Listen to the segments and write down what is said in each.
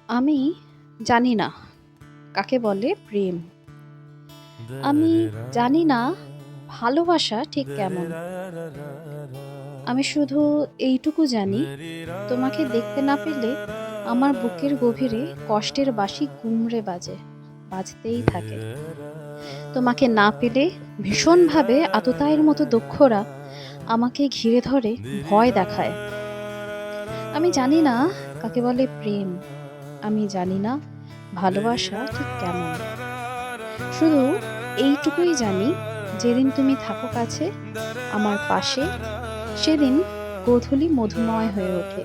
আমি জানি না কাকে বলে প্রেম। আমি জানি না ভালোবাসা ঠিক কেমন। আমি শুধু এইটুকু জানি, তোমাকে দেখতে না পেলে আমার বুকের গভীরে কষ্টের বাঁশি গুমড়ে বাজে, বাজতেই থাকে। তোমাকে না পেলে ভীষণভাবে আততায়ীর মতো দক্ষরা আমাকে ঘিরে ধরে, ভয় দেখায়। আমি জানি না কাকে বলে প্রেম। আমি জানি না ভালোবাসা ঠিক কেমন। শুধু এইটুকুই জানি, যেদিন তুমি থাকো কাছে আমার পাশে, সেদিন গোধূলি মধুময় হয়ে ওঠে।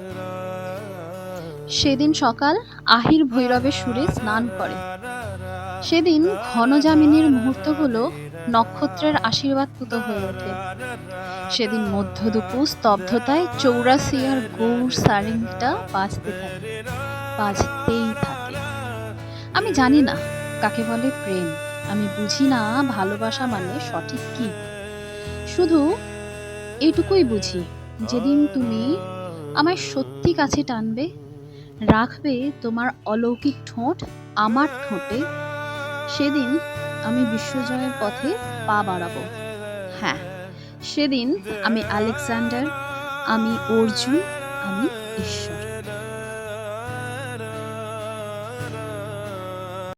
সেদিন সকাল আহির ভৈরবের সুরে স্নান করে। সেদিন ঘন যামিনীর মুহূর্তগুলো নক্ষত্রের আশীর্বাদ পুত হয়ে ওঠে। সেদিন মধ্য দুপুর স্তব্ধতায় চৌরাসিয়ার গৌর সারেংটা বাজতে থাকে, বাজতেই থাকে। আমি জানি না কাকে বলে প্রেম। আমি বুঝি না ভালোবাসা মানে সঠিক কি। শুধু এইটুকুই বুঝি, যেদিন তুমি আমায় সত্যি কাছে টানবে, রাখবে তোমার অলৌকিক ঠোঁট আমার ঠোঁটে, সেদিন আমি বিশ্বজয়ের পথে পা বাড়াবো। হ্যাঁ, সেদিন আমি আলেকজান্ডার, আমি অর্জুন, আমি ঈশ্বর।